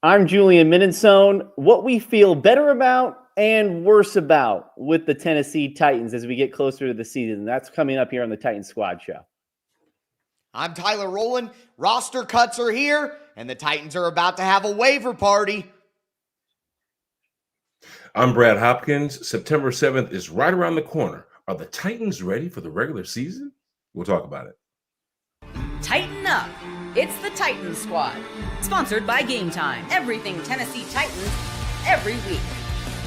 I'm Julian Minensone. What we feel better about and worse about with the Tennessee Titans as we get closer to the season. That's coming up here on the Titans Squad Show. I'm Tyler Rowland. Roster cuts are here, and the Titans are about to have a waiver party. I'm Brad Hopkins. September 7th is right around the corner. Are the Titans ready for the regular season? We'll talk about it. Tighten up. It's the Titans Squad. Sponsored by Gametime. Everything Tennessee Titans every week.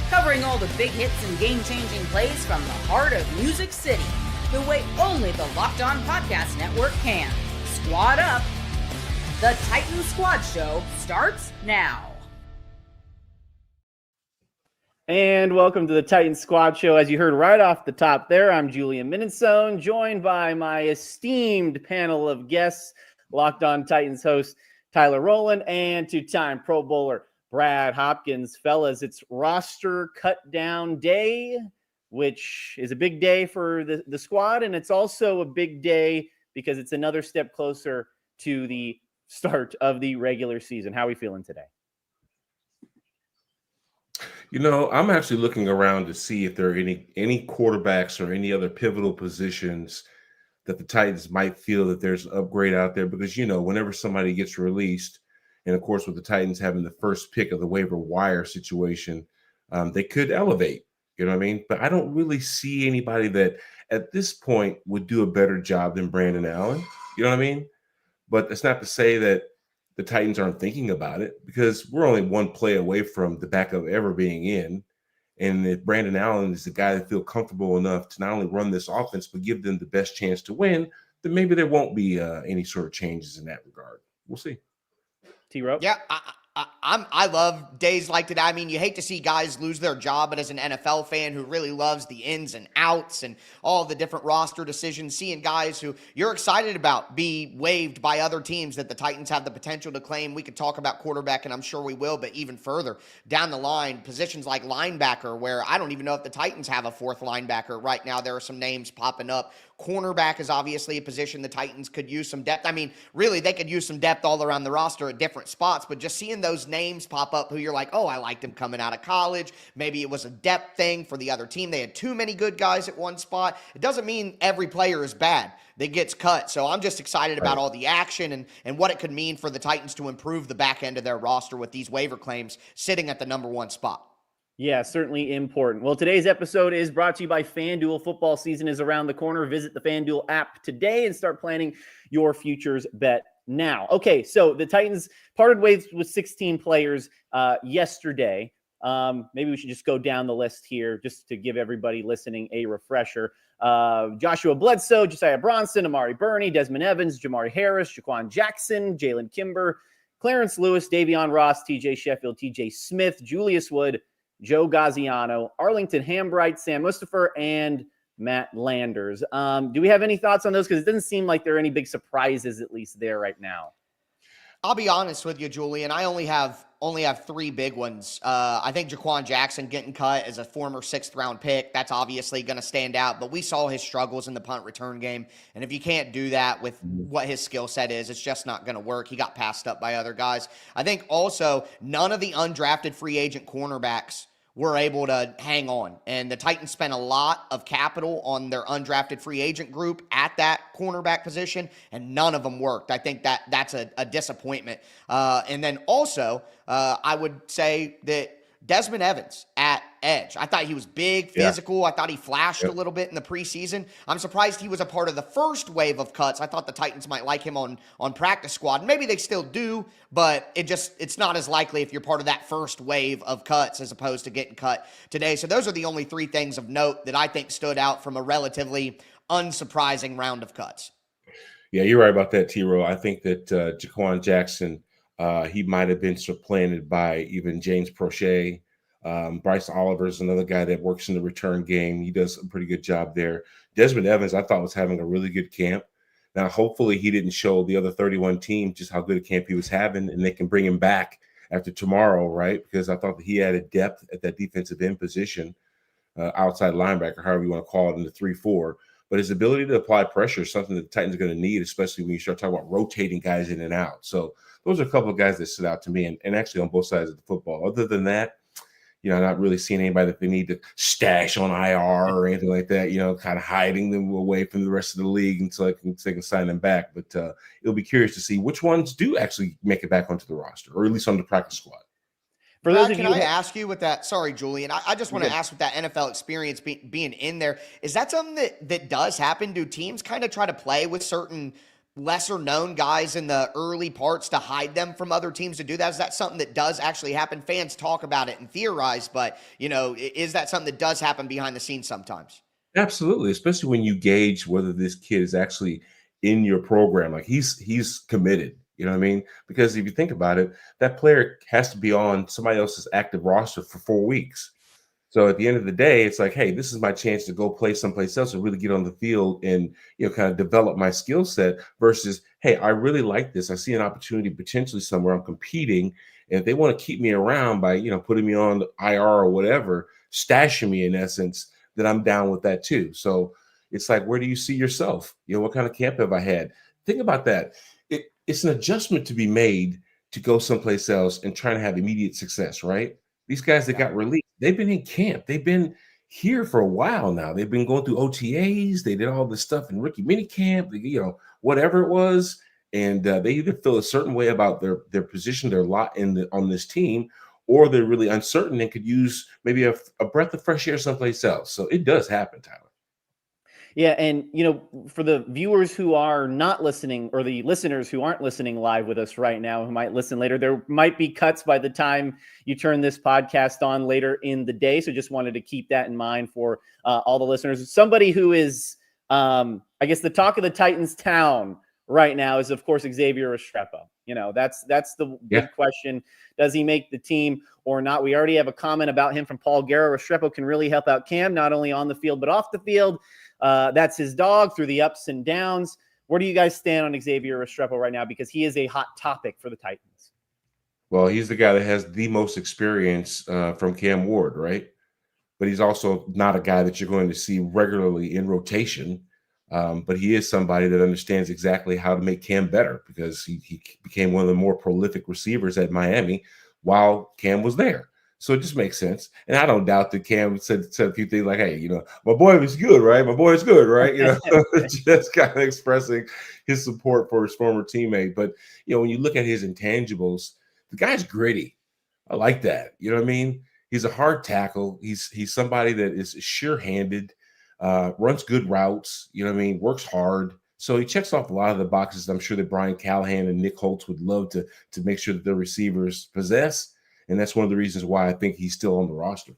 Covering all the big hits and game-changing plays from the heart of Music City. The way only the Locked On Podcast Network can. Squad up. The Titans Squad Show starts now. And welcome to the Titans Squad Show. As you heard right off the top there, I'm Julian Minensone, joined by my esteemed panel of guests, Locked On Titans host Tyler Rowland and two-time Pro Bowler Brad Hopkins. Fellas, it's roster cut down day, which is a big day for the squad, and it's also a big day because it's another step closer to the start of the regular season. How are we feeling today? You know, I'm actually looking around to see if there are any quarterbacks or any other pivotal positions that the Titans might feel that there's an upgrade out there, because, you know, whenever somebody gets released, and of course with the Titans having the first pick of the waiver wire situation, they could elevate, you know what I mean? But I don't really see anybody that at this point would do a better job than Brandon Allen, you know what I mean? But that's not to say that the Titans aren't thinking about it, because we're only one play away from the backup ever being in. And if Brandon Allen is the guy that feel comfortable enough to not only run this offense, but give them the best chance to win, then maybe there won't be any sort of changes in that regard. We'll see. T-Row? Yeah, I love days like today. I mean, you hate to see guys lose their job, but as an NFL fan who really loves the ins and outs and all the different roster decisions, seeing guys who you're excited about be waived by other teams that the Titans have the potential to claim. We could talk about quarterback, and I'm sure we will, but even further down the line, positions like linebacker, where I don't even know if the Titans have a fourth linebacker right now. There are some names popping up. Cornerback is obviously a position the Titans could use some depth. I mean, really, they could use some depth all around the roster at different spots, but just seeing those names pop up who you're like, oh, I liked him coming out of college. Maybe it was a depth thing for the other team. They had too many good guys at one spot. It doesn't mean every player is bad that gets cut. So I'm just excited about all the action and what it could mean for the Titans to improve the back end of their roster with these waiver claims sitting at the number one spot. Yeah, certainly important. Well, today's episode is brought to you by FanDuel. Football season is around the corner. Visit the FanDuel app today and start planning your futures bet now. Okay, so the Titans parted ways with 16 players yesterday. Maybe we should just go down the list here just to give everybody listening a refresher. Joshua Bledsoe, Josiah Bronson, Amari Burney, Desmond Evans, Jamari Harris, Jaquan Jackson, Jalen Kimber, Clarence Lewis, Davion Ross, TJ Sheffield, TJ Smith, Julius Wood, Joe Gaziano, Arlington Hambright, Sam Mustipher, and Matt Landers. Do we have any thoughts on those? Because it doesn't seem like there are any big surprises, at least there right now. I'll be honest with you, Julian. I only have three big ones. I think Jaquan Jackson getting cut as a former 6th-round pick, that's obviously going to stand out. But we saw his struggles in the punt return game. And if you can't do that with what his skill set is, it's just not going to work. He got passed up by other guys. I think also none of the undrafted free agent cornerbacks were able to hang on. And the Titans spent a lot of capital on their undrafted free agent group at that cornerback position, and none of them worked. I think that's a disappointment. And then also, I would say that Desmond Evans at edge. I thought he was big, physical. Yeah. I thought he flashed a little bit in the preseason. I'm surprised he was a part of the first wave of cuts. I thought the Titans might like him on practice squad. Maybe they still do, but it's not as likely if you're part of that first wave of cuts as opposed to getting cut today. So those are the only three things of note that I think stood out from a relatively unsurprising round of cuts. Yeah, you're right about that, T-Row. I think that Jaquan Jackson, he might have been supplanted by even James Prochet. Bryce Oliver is another guy that works in the return game. He does a pretty good job there. Desmond Evans, I thought, was having a really good camp. Now, hopefully he didn't show the other 31 teams just how good a camp he was having, and they can bring him back after tomorrow, right? Because I thought that he added depth at that defensive end position, outside linebacker, however you want to call it, in the 3-4. But his ability to apply pressure is something that the Titans are going to need, especially when you start talking about rotating guys in and out. So those are a couple of guys that stood out to me, and actually on both sides of the football. Other than that, not really seeing anybody that they need to stash on IR or anything like that, kind of hiding them away from the rest of the league until they can sign them back. But it'll be curious to see which ones do actually make it back onto the roster, or at least on the practice squad. For Brad, those of can you I ask you with that? Sorry, Julian. I just want to ask with that NFL experience being in there, is that something that does happen? Do teams kind of try to play with certain lesser known guys in the early parts to hide them from other teams to do that? Is that something that does actually happen? Fans talk about it and theorize, but is that something that does happen behind the scenes sometimes? Absolutely, especially when you gauge whether this kid is actually in your program. Like he's committed. You know what I mean? Because if you think about it, that player has to be on somebody else's active roster for 4 weeks. So at the end of the day, it's like, hey, this is my chance to go play someplace else and really get on the field and kind of develop my skill set versus, hey, I really like this. I see an opportunity potentially somewhere I'm competing. And if they want to keep me around by, putting me on the IR or whatever, stashing me in essence, then I'm down with that too. So it's like, where do you see yourself? What kind of camp have I had? Think about that. It's an adjustment to be made to go someplace else and try to have immediate success, right? These guys that got released, they've been in camp. They've been here for a while now. They've been going through OTAs. They did all this stuff in rookie mini camp, whatever it was. And they either feel a certain way about their position, their lot on this team, or they're really uncertain and could use maybe a breath of fresh air someplace else. So it does happen, Tyler. Yeah, and for the viewers who are not listening, or the listeners who aren't listening live with us right now, who might listen later, there might be cuts by the time you turn this podcast on later in the day. So just wanted to keep that in mind for all the listeners. Somebody who is, I guess, the talk of the Titans town right now is, of course, Xavier Restrepo. That's the big question. Does he make the team or not? We already have a comment about him from Paul Guerra. Restrepo can really help out Cam, not only on the field, but off the field. That's his dog through the ups and downs. Where do you guys stand on Xavier Restrepo right now? Because he is a hot topic for the Titans. Well, he's the guy that has the most experience from Cam Ward, right? But he's also not a guy that you're going to see regularly in rotation. But he is somebody that understands exactly how to make Cam better, because he became one of the more prolific receivers at Miami while Cam was there. So it just makes sense. And I don't doubt that Cam said a few things like, hey, my boy was good, right? My boy is good, right? Just kind of expressing his support for his former teammate. But, when you look at his intangibles, the guy's gritty. I like that. You know what I mean? He's a hard tackle. He's somebody that is sure-handed, runs good routes, works hard. So he checks off a lot of the boxes I'm sure that Brian Callahan and Nick Holtz would love to make sure that their receivers possess. And that's one of the reasons why I think he's still on the roster.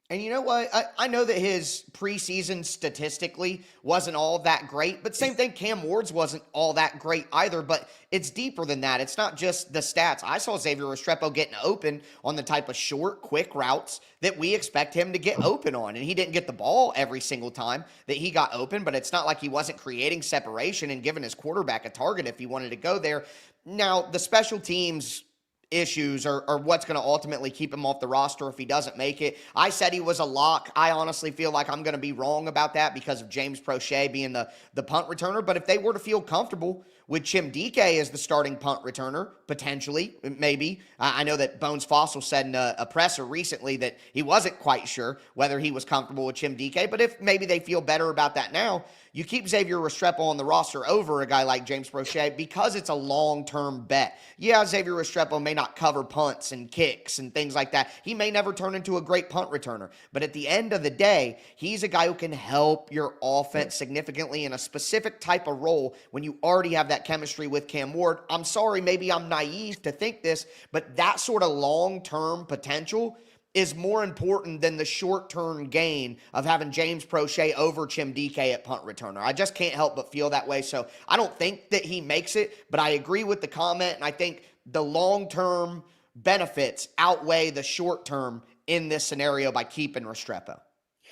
And you know what? I know that his preseason statistically wasn't all that great, but same thing, Cam Ward's wasn't all that great either, but it's deeper than that. It's not just the stats. I saw Xavier Restrepo getting open on the type of short, quick routes that we expect him to get open on. And he didn't get the ball every single time that he got open, but it's not like he wasn't creating separation and giving his quarterback a target if he wanted to go there. Now, the special teams issues are what's going to ultimately keep him off the roster if he doesn't make it. I said he was a lock. I honestly feel like I'm going to be wrong about that because of James Prochet being the punt returner. But if they were to feel comfortable with Chimdike as the starting punt returner, potentially, maybe. I know that Bones Fossil said in a presser recently that he wasn't quite sure whether he was comfortable with Chimdike, but if maybe they feel better about that now, you keep Xavier Restrepo on the roster over a guy like James Prochet because it's a long-term bet. Yeah, Xavier Restrepo may not cover punts and kicks and things like that. He may never turn into a great punt returner, but at the end of the day, he's a guy who can help your offense significantly in a specific type of role when you already have that chemistry with Cam Ward. I'm sorry, maybe I'm naive to think this, but that sort of long-term potential is more important than the short-term gain of having James Prochet over Chimdike at punt returner. I just can't help but feel that way. So I don't think that he makes it, but I agree with the comment, and I think the long-term benefits outweigh the short-term in this scenario by keeping Restrepo.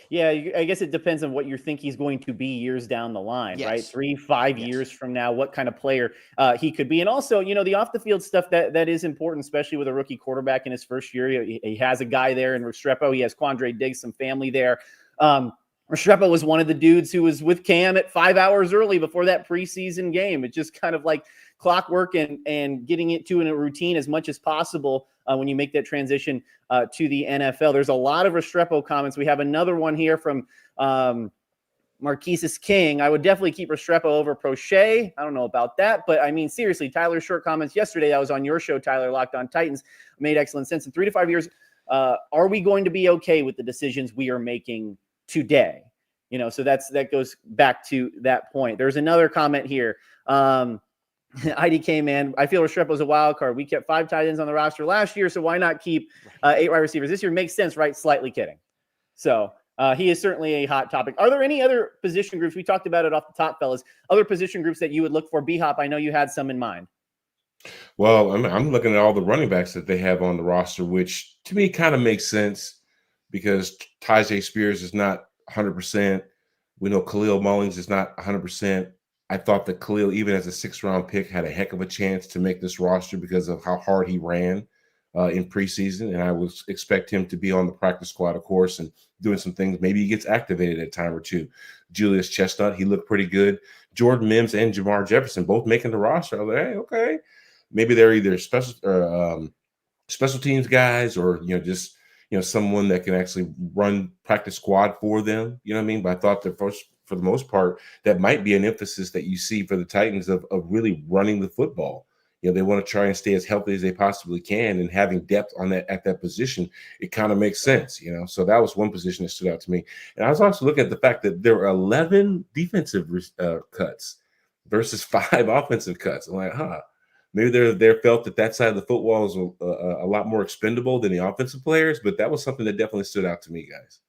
Yeah, I guess it depends on what you think he's going to be years down the line, Yes. right? 3-5 years from now, what kind of player he could be. And also, the off-the-field stuff that is important, especially with a rookie quarterback in his first year. He has a guy there in Restrepo. He has Quandre Diggs, some family there. Restrepo was one of the dudes who was with Cam at 5 hours early before that preseason game. It just kind of like clockwork and getting it to in a routine as much as possible when you make that transition to the NFL. There's a lot of Restrepo comments. We have another one here from Marquises King. I would definitely keep Restrepo over Prochet. I don't know about that, but I mean, seriously, Tyler's short comments yesterday, I was on your show, Tyler, Locked on Titans, made excellent sense. In 3 to 5 years, are we going to be okay with the decisions we are making today? You know, so that goes back to that point. There's another comment here. IDK, man, I feel Restrepo's a wild card. We kept 5 tight ends on the roster last year, so why not keep 8 wide receivers this year? Makes sense, right? Slightly kidding. So he is certainly a hot topic. Are there any other position groups? We talked about it off the top, fellas. Other position groups that you would look for? B-Hop, I know you had some in mind. Well, I'm looking at all the running backs that they have on the roster, which to me kind of makes sense because Tyjae Spears is not 100%. We know Khalil Mullings is not 100%. I thought that Khalil, even as a 6th-round pick, had a heck of a chance to make this roster because of how hard he ran in preseason, and I would expect him to be on the practice squad, of course, and doing some things. Maybe he gets activated at a time or two. Julius Chestnut, he looked pretty good. Jordan Mims and Jamar Jefferson both making the roster. I was like, hey, okay. Maybe they're either special teams guys or, just, someone that can actually run practice squad for them. You know what I mean? But I thought that for the most part, that might be an emphasis that you see for the Titans of really running the football. They want to try and stay as healthy as they possibly can, and having depth at that position, it kind of makes sense, So that was one position that stood out to me. And I was also looking at the fact that there were 11 defensive cuts versus 5 offensive cuts. I'm like, maybe they felt that side of the football is a lot more expendable than the offensive players, but that was something that definitely stood out to me, guys.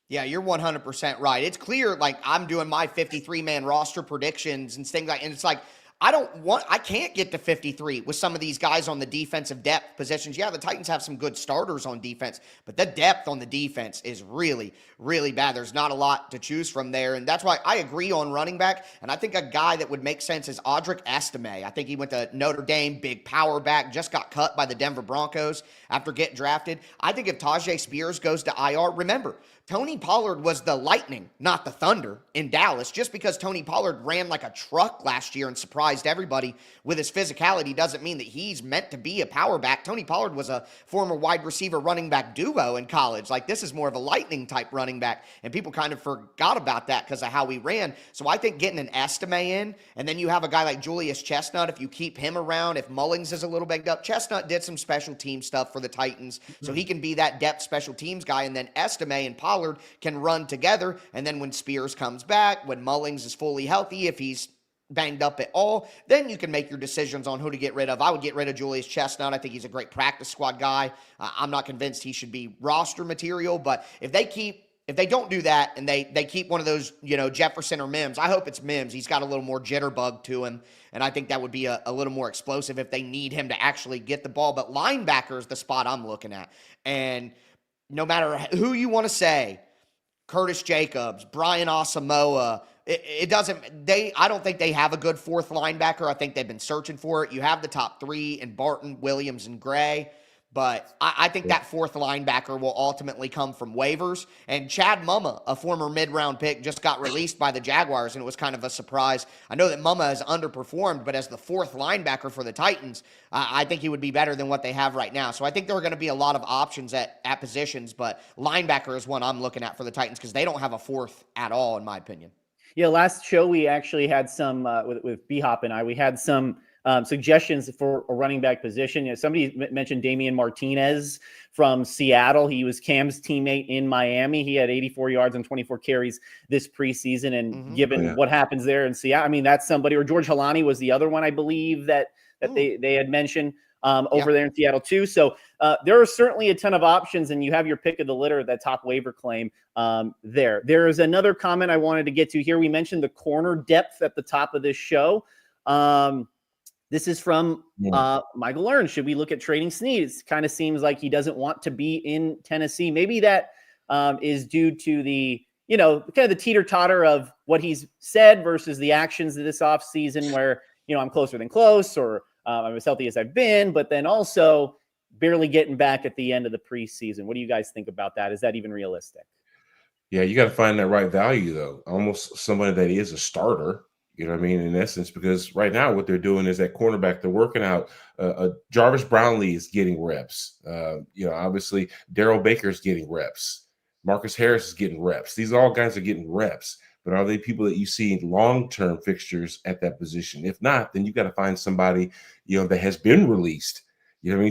Yeah, you're 100% right. It's clear, like, I'm doing my 53-man roster predictions and things like, and it's like, I can't get to 53 with some of these guys on the defensive depth positions. Yeah, the Titans have some good starters on defense, but the depth on the defense is really, really bad. There's not a lot to choose from there, and that's why I agree on running back, and I think a guy that would make sense is Audric Estime. I think he went to Notre Dame, big power back, just got cut by the Denver Broncos after getting drafted. I think if Tyjae Spears goes to IR, remember, Tony Pollard was the Lightning, not the Thunder, in Dallas. Just because Tony Pollard ran like a truck last year and surprised everybody with his physicality doesn't mean that he's meant to be a power back. Tony Pollard was a former wide receiver running back duo in college. Like, this is more of a Lightning type running back, and people kind of forgot about that because of how he ran. So I think getting an Estime in, and then you have a guy like Julius Chestnut, if you keep him around, if Mullings is a little banged up. Chestnut did some special team stuff for the Titans, so he can be that depth special teams guy, and then Estime and Pollard can run together, and then when Spears comes back, when Mullings is fully healthy, if he's banged up at all, then you can make your decisions on who to get rid of. I would get rid of Julius Chestnut. I think he's a great practice squad guy. I'm not convinced he should be roster material, but if they don't do that and they keep one of those, Jefferson or Mims, I hope it's Mims. He's got a little more jitterbug to him, and I think that would be a little more explosive if they need him to actually get the ball. But linebacker is the spot I'm looking at, and no matter who you want to say, Curtis Jacobs, Brian Asamoah, I don't think they have a good 4th linebacker. I think they've been searching for it. You have the top 3 in Barton, Williams, and Gray. But I think that 4th linebacker will ultimately come from waivers. And Chad Mumma, a former mid-round pick, just got released by the Jaguars, and it was kind of a surprise. I know that Mumma has underperformed, but as the 4th linebacker for the Titans, I think he would be better than what they have right now. So I think there are going to be a lot of options at positions, but linebacker is one I'm looking at for the Titans because they don't have a 4th at all, in my opinion. Yeah, last show we actually had some, with B-Hop and I, we had some suggestions for a running back position. Somebody mentioned Damian Martinez from Seattle. He was Cam's teammate in Miami. He had 84 yards and 24 carries this preseason. And given what happens there in Seattle, I mean, that's somebody. Or George Halani was the other one, I believe, that they had mentioned over there in Seattle too. So there are certainly a ton of options, and you have your pick of the litter, that top waiver claim there. There is another comment I wanted to get to here. We mentioned the corner depth at the top of this show. This is from Michael Learn. Should we look at trading Snead? It kind of seems like he doesn't want to be in Tennessee. Maybe that is due to the, kind of the teeter-totter of what he's said versus the actions of this offseason where, I'm closer than close, or I'm as healthy as I've been, but then also barely getting back at the end of the preseason. What do you guys think about that? Is that even realistic? Yeah, you got to find that right value, though. Almost somebody that is a starter, You know what I mean? In essence, because right now what they're doing is at cornerback, they're working out. Jarvis Brownlee is getting reps. Obviously Darrell Baker's getting reps. Marcus Harris is getting reps. These all guys are getting reps. But are they people that you see in long-term fixtures at that position? If not, then you got to find somebody, that has been released. You know what I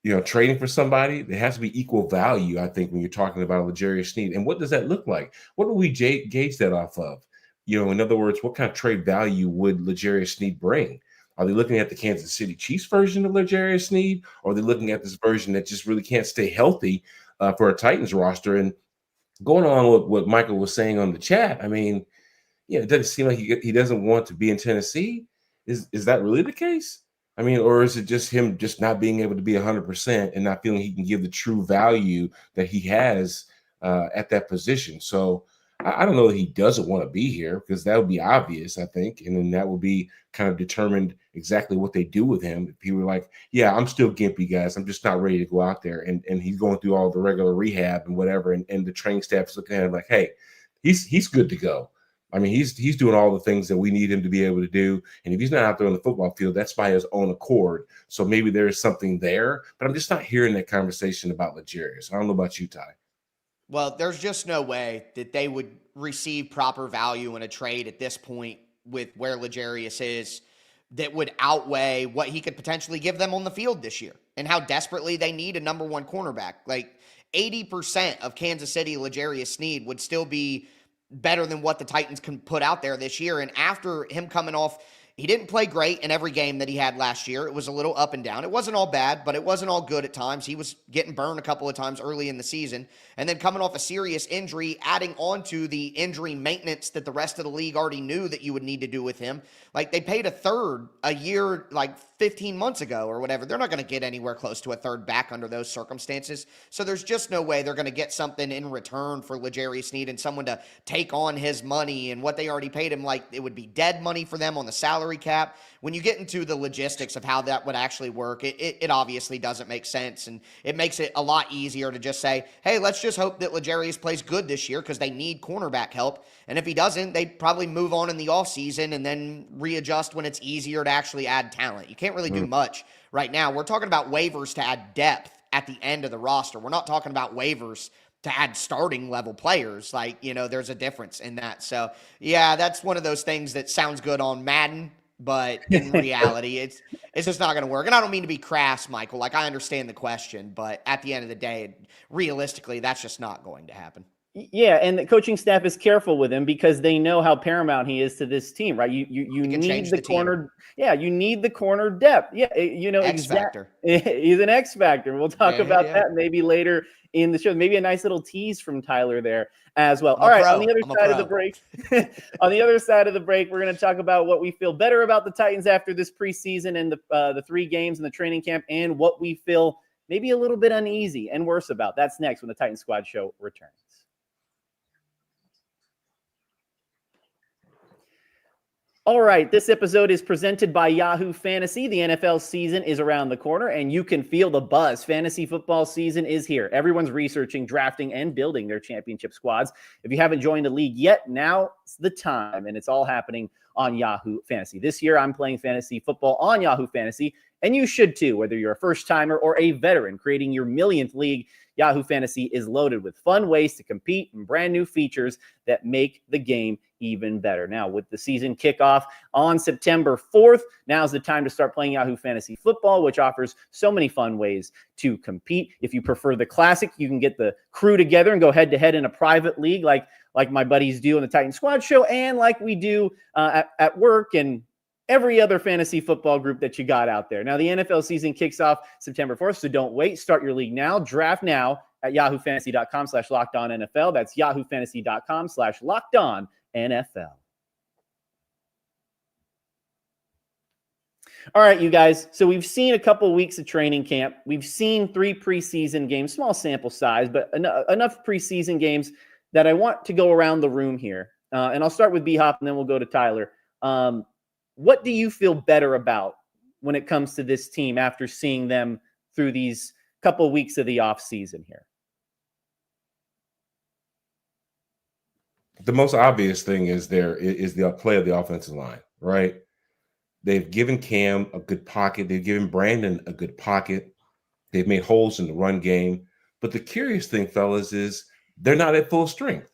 mean? Trading for somebody, there has to be equal value, I think, when you're talking about L'Jarius Sneed. And what does that look like? What do we gauge that off of? In other words, what kind of trade value would L'Jarius Sneed bring? Are they looking at the Kansas City Chiefs version of L'Jarius Sneed? Or are they looking at this version that just really can't stay healthy for a Titans roster? And going on with what Michael was saying on the chat, I mean, it doesn't seem like he doesn't want to be in Tennessee. Is that really the case? I mean, or is it just him just not being able to be 100% and not feeling he can give the true value that he has at that position? So I don't know that he doesn't want to be here, because that would be obvious, I think. And then that would be kind of determined exactly what they do with him. If he were like, yeah, I'm still gimpy, guys, I'm just not ready to go out there. And he's going through all the regular rehab and whatever. And the training staff is looking at him like, hey, he's good to go. I mean, he's doing all the things that we need him to be able to do. And if he's not out there on the football field, that's by his own accord. So maybe there is something there. But I'm just not hearing that conversation about L'Jarius. I don't know about you, Ty. Well, there's just no way that they would receive proper value in a trade at this point with where L'Jarius is that would outweigh what he could potentially give them on the field this year and how desperately they need a number one cornerback. Like 80% of Kansas City L'Jarius Sneed would still be better than what the Titans can put out there this year. And after him coming off, he didn't play great in every game that he had last year. It was a little up and down. It wasn't all bad, but it wasn't all good at times. He was getting burned a couple of times early in the season. And then coming off a serious injury, adding on to the injury maintenance that the rest of the league already knew that you would need to do with him. Like, they paid a third a year, like 15 months ago or whatever. They're not going to get anywhere close to a third back under those circumstances. So there's just no way they're going to get something in return for L'Jarius Sneed and someone to take on his money and what they already paid him. Like, it would be dead money for them on the salary cap. When you get into the logistics of how that would actually work, it obviously doesn't make sense. And it makes it a lot easier to just say, hey, let's just hope that L'Jarius plays good this year because they need cornerback help. And if he doesn't, they'd probably move on in the offseason and then readjust when it's easier to actually add talent. You can't really do much right now. We're talking about waivers to add depth at the end of the roster. We're not talking about waivers to add starting level players. Like, there's a difference in that. So yeah, that's one of those things that sounds good on Madden, but in reality, it's just not going to work. And I don't mean to be crass, Michael. Like, I understand the question, but at the end of the day, realistically, that's just not going to happen. Yeah, and the coaching staff is careful with him because they know how paramount he is to this team, right? You need the corner. Yeah, you need the corner depth. Yeah, X factor. He's an X factor. We'll talk about that maybe later in the show. Maybe a nice little tease from Tyler there as well. All right, on the other side of the break, we're going to talk about what we feel better about the Titans after this preseason and the 3 games in the training camp, and what we feel maybe a little bit uneasy and worse about. That's next when the Titan Squad show returns. All right, this episode is presented by Yahoo Fantasy. The NFL season is around the corner, and you can feel the buzz. Fantasy football season is here. Everyone's researching, drafting, and building their championship squads. If you haven't joined the league yet, now's the time, and it's all happening on Yahoo Fantasy. This year, I'm playing fantasy football on Yahoo Fantasy, and you should too, whether you're a first-timer or a veteran creating your millionth league. Yahoo Fantasy is loaded with fun ways to compete and brand new features that make the game even better. Now, with the season kickoff on September 4th, now's the time to start playing Yahoo Fantasy Football, which offers so many fun ways to compete. If you prefer the classic, you can get the crew together and go head-to-head in a private league like my buddies do on the Titan Squad show and like we do at work and every other fantasy football group that you got out there. Now, the NFL season kicks off September 4th, so don't wait. Start your league now. Draft now at yahoofantasy.com/lockedonnfl. That's yahoofantasy.com/lockedonnfl. All right, you guys. So we've seen a couple of weeks of training camp. We've seen 3 preseason games, small sample size, but enough preseason games that I want to go around the room here. And I'll start with B-Hop, and then we'll go to Tyler. What do you feel better about when it comes to this team after seeing them through these couple of weeks of the offseason here? The most obvious thing is the play of the offensive line, right? They've given Cam a good pocket. They've given Brandon a good pocket. They've made holes in the run game. But the curious thing, fellas, is they're not at full strength.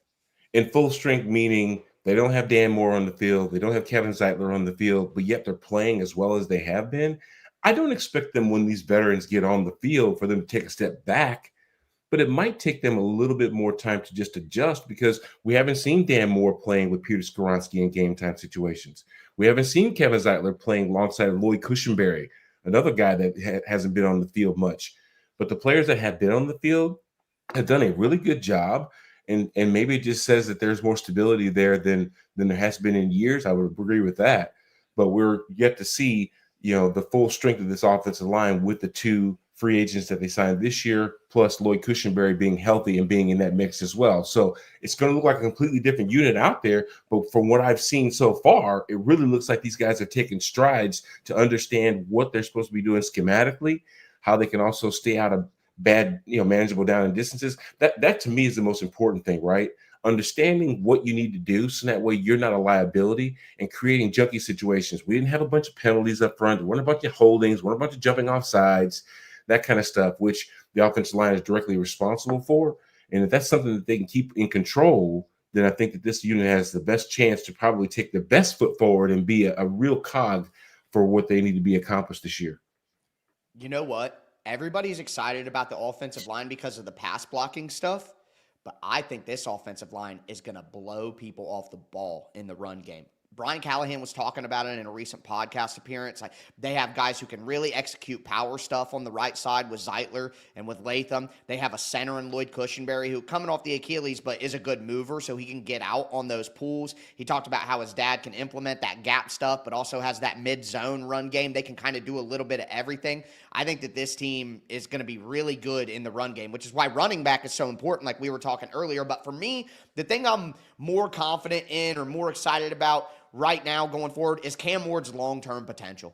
In full strength, meaning they don't have Dan Moore on the field. They don't have Kevin Zeitler on the field, but yet they're playing as well as they have been. I don't expect them, when these veterans get on the field, for them to take a step back, but it might take them a little bit more time to just adjust, because we haven't seen Dan Moore playing with Peter Skoronski in game time situations. We haven't seen Kevin Zeitler playing alongside Lloyd Cushenberry, another guy that hasn't been on the field much. But the players that have been on the field have done a really good job. And maybe it just says that there's more stability there than there has been in years. I would agree with that. But we're yet to see, the full strength of this offensive line with the two free agents that they signed this year, plus Lloyd Cushenberry being healthy and being in that mix as well. So it's going to look like a completely different unit out there. But from what I've seen so far, it really looks like these guys have taken strides to understand what they're supposed to be doing schematically, how they can also stay out of bad, manageable down and distances. That to me is the most important thing, right? Understanding what you need to do so that way you're not a liability, and creating junky situations. We didn't have a bunch of penalties up front. There weren't a bunch of holdings, weren't a bunch of jumping off sides, that kind of stuff, which the offensive line is directly responsible for. And if that's something that they can keep in control, then I think that this unit has the best chance to probably take the best foot forward and be a real cog for what they need to be accomplished this year. You know what? Everybody's excited about the offensive line because of the pass blocking stuff, but I think this offensive line is going to blow people off the ball in the run game. Brian Callahan was talking about it in a recent podcast appearance. Like, they have guys who can really execute power stuff on the right side with Zeitler and with Latham. They have a center in Lloyd Cushenberry who, coming off the Achilles, but is a good mover, so he can get out on those pulls. He talked about how his dad can implement that gap stuff, but also has that mid-zone run game. They can kind of do a little bit of everything. I think that this team is going to be really good in the run game, which is why running back is so important, like we were talking earlier. But for me, the thing I'm more confident in or more excited about right now going forward is Cam Ward's long-term potential.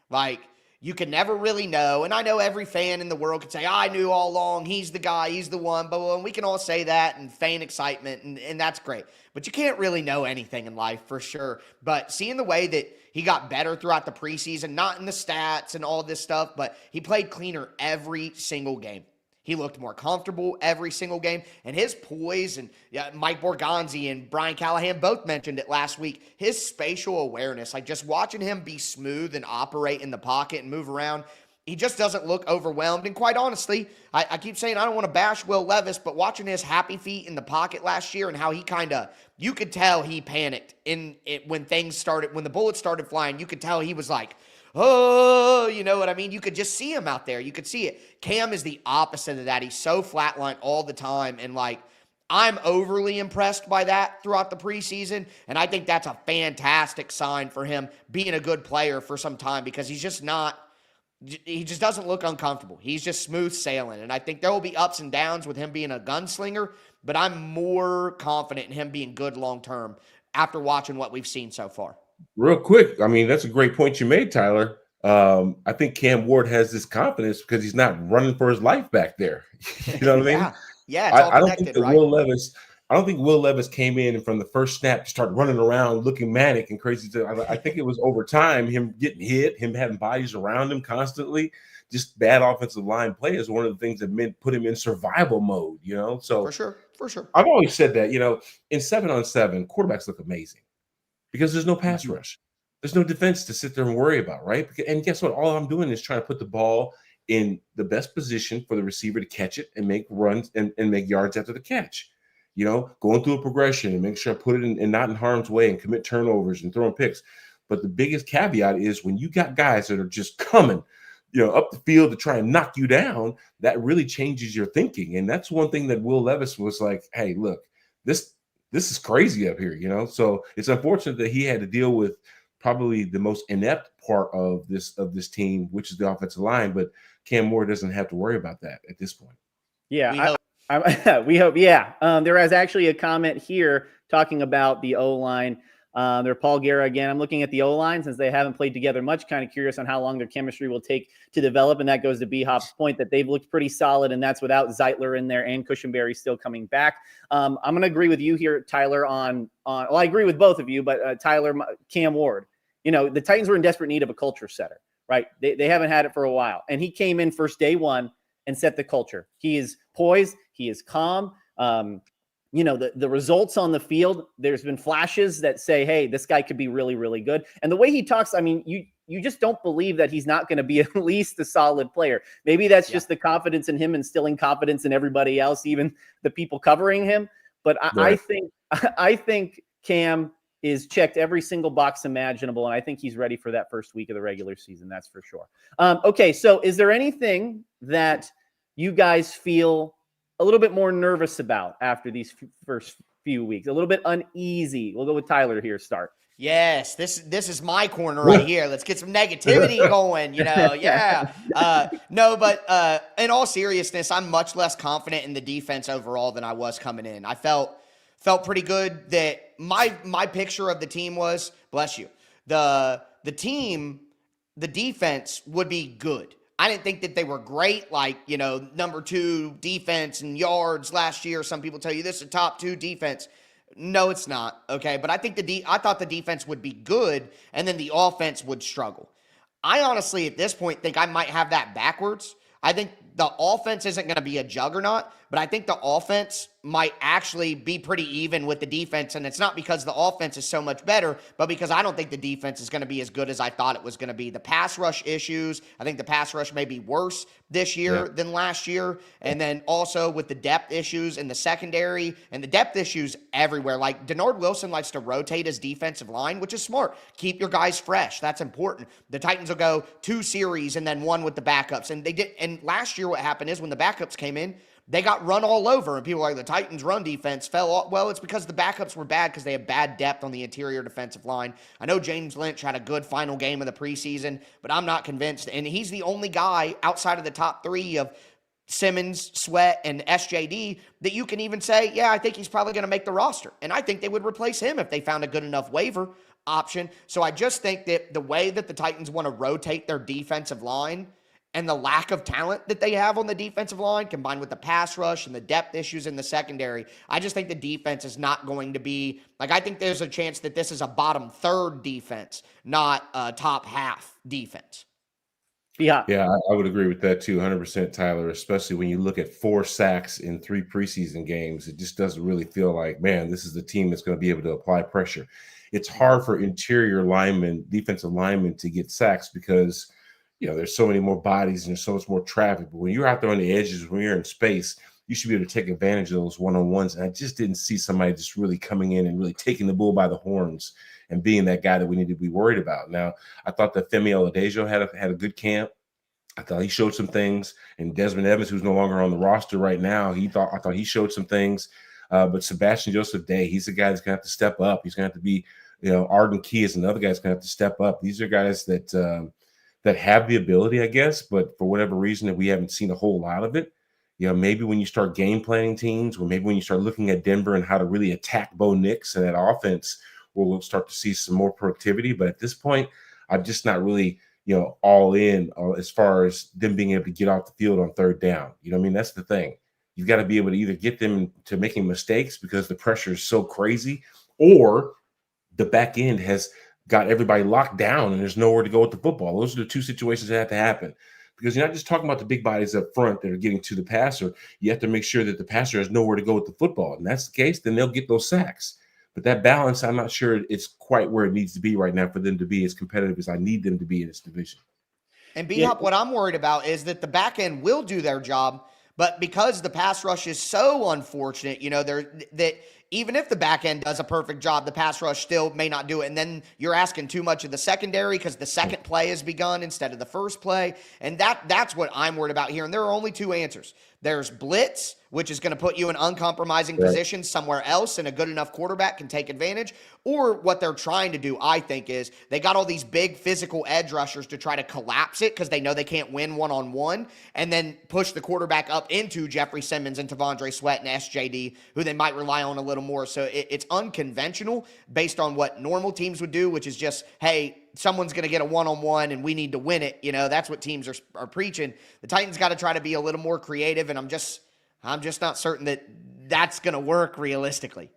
Like, you can never really know, and I know every fan in the world could say, I knew all along, he's the guy, he's the one, but we can all say that and feign excitement, and that's great. But you can't really know anything in life for sure. But seeing the way that he got better throughout the preseason, not in the stats and all this stuff, but he played cleaner every single game. He looked more comfortable every single game, and his poise, and Mike Borgonzi and Brian Callahan both mentioned it last week, his spatial awareness, like just watching him be smooth and operate in the pocket and move around, he just doesn't look overwhelmed. And quite honestly, I keep saying I don't want to bash Will Levis, but watching his happy feet in the pocket last year and how he you could tell he panicked when the bullets started flying. You could tell he was like, oh, you know what I mean? You could just see him out there. You could see it. Cam is the opposite of that. He's so flatlined all the time. And I'm overly impressed by that throughout the preseason. And I think that's a fantastic sign for him being a good player for some time, because he just doesn't look uncomfortable. He's just smooth sailing. And I think there will be ups and downs with him being a gunslinger, but I'm more confident in him being good long-term after watching what we've seen so far. Real quick, I mean, that's a great point you made, Tyler. I think Cam Ward has this confidence because he's not running for his life back there. You know what I mean? Yeah, it's all I don't connected, think that right? I don't think Will Levis came in and from the first snap started running around looking manic and crazy. I think it was over time, him getting hit, him having bodies around him constantly. Just bad offensive line play is one of the things that put him in survival mode, So For sure. I've always said that, in 7-on-7, quarterbacks look amazing because there's no pass rush. There's no defense to sit there and worry about, right? And guess what? All I'm doing is trying to put the ball in the best position for the receiver to catch it and make runs and make yards after the catch. Going through a progression and make sure I put it in not in harm's way and commit turnovers and throwing picks. But the biggest caveat is when you got guys that are just coming, up the field to try and knock you down, that really changes your thinking. And that's one thing that Will Levis was like, hey, look, this is crazy up here, So it's unfortunate that he had to deal with probably the most inept part of this team, which is the offensive line. But Cam Moore doesn't have to worry about that at this point. Yeah, we hope. Yeah. There is actually a comment here talking about the O-line. They're Paul Guerra again. I'm looking at the O-line since they haven't played together much. Kind of curious on how long their chemistry will take to develop. And that goes to B-Hop's point that they've looked pretty solid, and that's without Zeitler in there and Cushenberry still coming back. I'm going to agree with you here, Tyler, well, I agree with both of you, but Tyler, Cam Ward. The Titans were in desperate need of a culture setter, right? They haven't had it for a while. And he came in first day one and set the culture. He is poised. He is calm. The results on the field, there's been flashes that say, hey, this guy could be really, really good. And the way he talks, I mean, you just don't believe that he's not going to be at least a solid player. Maybe that's just the confidence in him instilling confidence in everybody else, even the people covering him. But I think Cam is checked every single box imaginable, and I think he's ready for that first week of the regular season. That's for sure. Okay, so is there anything that you guys feel a little bit more nervous about after these first few weeks, a little bit uneasy? We'll go with Tyler here. Start. Yes, this is my corner right here. Let's get some negativity going, yeah. No, but in all seriousness, I'm much less confident in the defense overall than I was coming in. I felt pretty good that my picture of the team was, bless you, the defense would be good. I didn't think that they were great, like, number 2 defense in yards last year. Some people tell you this is a top 2 defense. No, it's not, okay? But I think I thought the defense would be good, and then the offense would struggle. I honestly, at this point, think I might have that backwards. I think the offense isn't going to be a juggernaut, but I think the offense might actually be pretty even with the defense, and it's not because the offense is so much better, but because I don't think the defense is going to be as good as I thought it was going to be. The pass rush issues, I think the pass rush may be worse this year than last year, and then also with the depth issues in the secondary, and the depth issues everywhere. Like, Denard Wilson likes to rotate his defensive line, which is smart. Keep your guys fresh. That's important. The Titans will go 2 series and then 1 with the backups, and they did. And last year what happened is when the backups came in, they got run all over, and people were like, the Titans' run defense fell off. Well, it's because the backups were bad because they had bad depth on the interior defensive line. I know James Lynch had a good final game of the preseason, but I'm not convinced. And he's the only guy outside of the top 3 of Simmons, Sweat, and SJD that you can even say, yeah, I think he's probably going to make the roster. And I think they would replace him if they found a good enough waiver option. So I just think that the way that the Titans want to rotate their defensive line and the lack of talent that they have on the defensive line, combined with the pass rush and the depth issues in the secondary, I just think the defense is not going to be, like, I think there's a chance that this is a bottom 3rd defense, not a top half defense. Yeah, I would agree with that too, 100%, Tyler, especially when you look at 4 sacks in 3 preseason games. It just doesn't really feel like, man, this is the team that's going to be able to apply pressure. It's hard for interior linemen, defensive linemen, to get sacks because there's so many more bodies and there's so much more traffic. But when you're out there on the edges, when you're in space, you should be able to take advantage of those one-on-ones. And I just didn't see somebody just really coming in and really taking the bull by the horns and being that guy that we need to be worried about. Now, I thought that Femi Oladejo had a good camp. I thought he showed some things. And Desmond Evans, who's no longer on the roster right now, I thought he showed some things. But Sebastian Joseph Day, he's the guy that's going to have to step up. He's going to have to be, Arden Key is another guy that's going to have to step up. These are guys that have the ability, I guess, but for whatever reason that we haven't seen a whole lot of it. Maybe when you start game planning teams, or maybe when you start looking at Denver and how to really attack Bo Nix and that offense, we'll start to see some more productivity. But at this point, I'm just not really, all in as far as them being able to get off the field on 3rd down. That's the thing. You've got to be able to either get them to making mistakes because the pressure is so crazy, or the back end has got everybody locked down and there's nowhere to go with the football. Those are the 2 situations that have to happen, because you're not just talking about the big bodies up front that are getting to the passer. You have to make sure that the passer has nowhere to go with the football. And that's the case, then they'll get those sacks. But that balance, I'm not sure it's quite where it needs to be right now for them to be as competitive as I need them to be in this division. And B-Hop, what I'm worried about is that the back end will do their job, but because the pass rush is so unfortunate, that even if the back end does a perfect job, the pass rush still may not do it. And then you're asking too much of the secondary because the second play has begun instead of the first play. And that's what I'm worried about here. And there are only 2 answers. There's blitz, which is going to put you in uncompromising positions somewhere else, and a good enough quarterback can take advantage. Or what they're trying to do, I think, is they got all these big physical edge rushers to try to collapse it because they know they can't win one-on-one, and then push the quarterback up into Jeffrey Simmons and Tavondre Sweat and SJD, who they might rely on a little little more. So it's unconventional based on what normal teams would do, which is just, hey, someone's going to get a one-on-one and we need to win it. That's what teams are preaching. The Titans got to try to be a little more creative, and I'm just not certain that that's going to work realistically.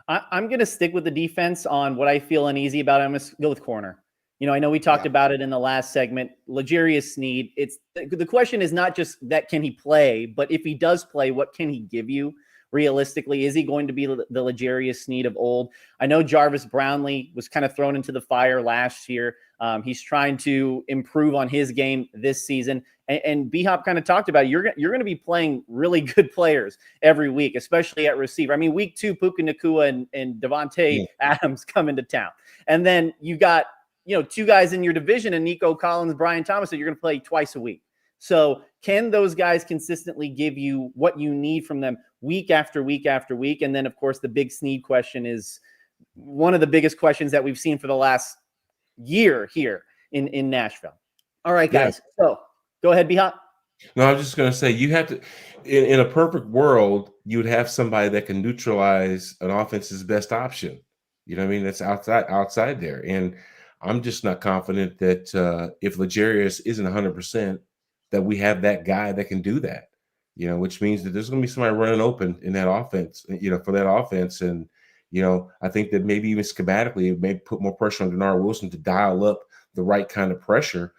I'm going to stick with the defense on what I feel uneasy about. I'm going to go with corner. I know we talked about it in the last segment. L'Jarius Sneed. It's the question is not just that can he play, but if he does play, what can he give you realistically? Is he going to be the L'Jarius Sneed of old? I know Jarvis Brownlee was kind of thrown into the fire last year. He's trying to improve on his game this season. And B-Hop kind of talked about it. You're going to be playing really good players every week, especially at receiver. I mean, week 2, Puka Nacua and Devontae Adams come into town. And then you got, 2 guys in your division, and Nico Collins, Brian Thomas, that you're going to play twice a week. So can those guys consistently give you what you need from them week after week after week? And then, of course, the big Sneed question is one of the biggest questions that we've seen for the last year here in Nashville. All right, guys. Yeah. So go ahead, B-Hop. No, I was just going to say, you have to, in a perfect world, you would have somebody that can neutralize an offense's best option. You know what I mean? That's outside there. And I'm just not confident that if L'Jarius isn't 100%, that we have that guy that can do that, which means that there's going to be somebody running open in that offense, for that offense. And, I think that maybe even schematically, it may put more pressure on Denard Wilson to dial up the right kind of pressure.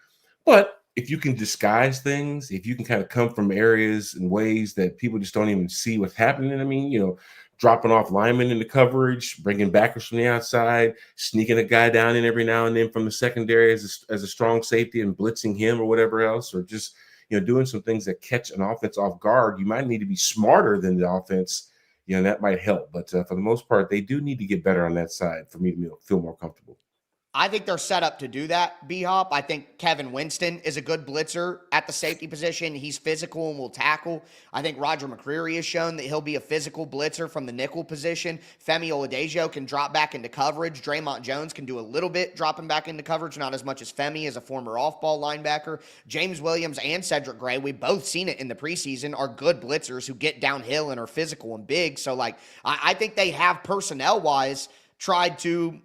But if you can disguise things, if you can kind of come from areas and ways that people just don't even see what's happening, I mean, dropping off linemen into coverage, bringing backers from the outside, sneaking a guy down in every now and then from the secondary as a strong safety and blitzing him or whatever else, or just, doing some things that catch an offense off guard. You might need to be smarter than the offense, that might help. But for the most part, they do need to get better on that side for me to feel more comfortable. I think they're set up to do that, B-Hop. I think Kevin Winston is a good blitzer at the safety position. He's physical and will tackle. I think Roger McCreary has shown that he'll be a physical blitzer from the nickel position. Femi Oladejo can drop back into coverage. Draymond Jones can do a little bit dropping back into coverage, not as much as Femi as a former off-ball linebacker. James Williams and Cedric Gray, we've both seen it in the preseason, are good blitzers who get downhill and are physical and big. So, I think they have personnel-wise tried to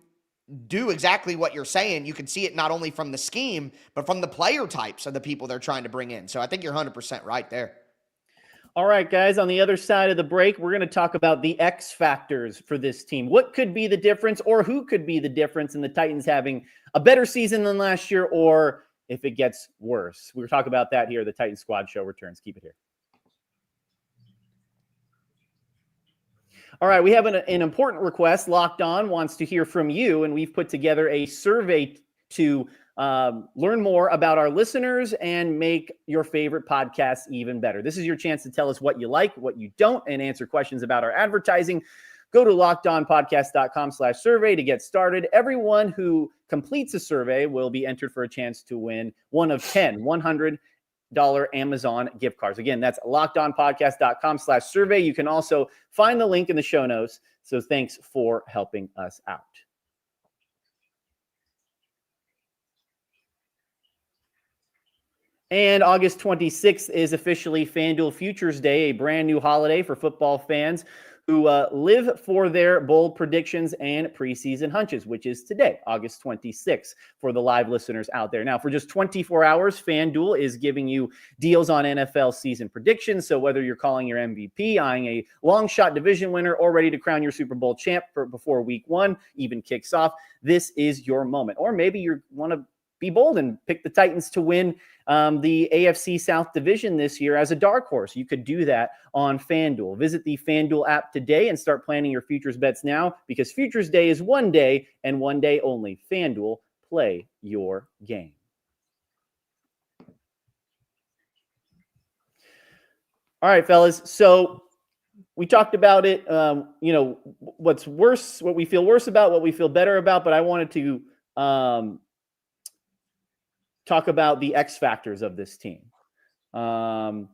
do exactly what you're saying. You can see it not only from the scheme, but from the player types of the people they're trying to bring in. So I think you're 100% right there. All right, guys, on the other side of the break, we're going to talk about the X factors for this team. What could be the difference, or who could be the difference in the Titans having a better season than last year, or if it gets worse? We'll talk about that here. The Titans Squad Show returns. Keep it here. All right, we have an important request. Locked On wants to hear from you, and we've put together a survey to learn more about our listeners and make your favorite podcasts even better. This is your chance to tell us what you like, what you don't, and answer questions about our advertising. Go to lockedonpodcast.com/survey to get started. Everyone who completes a survey will be entered for a chance to win one of 10 $100 Amazon gift cards. Again, that's lockedonpodcast.com/survey. You can also find the link in the show notes. So thanks for helping us out. And August 26th is officially FanDuel Futures Day, a brand new holiday for football fans who live for their bold predictions and preseason hunches, which is today, August 26th, for the live listeners out there. Now, for just 24 hours, FanDuel is giving you deals on NFL season predictions. So whether you're calling your MVP, eyeing a long shot division winner, or ready to crown your Super Bowl champ before week 1 even kicks off, this is your moment. Or maybe you want to be bold and pick the Titans to win the AFC South Division this year as a dark horse. You could do that on FanDuel. Visit the FanDuel app today and start planning your futures bets now, because Futures Day is one day and one day only. FanDuel, play your game. All right, fellas. So we talked about it, what's worse, what we feel worse about, what we feel better about, but I wanted to talk about the X factors of this team. The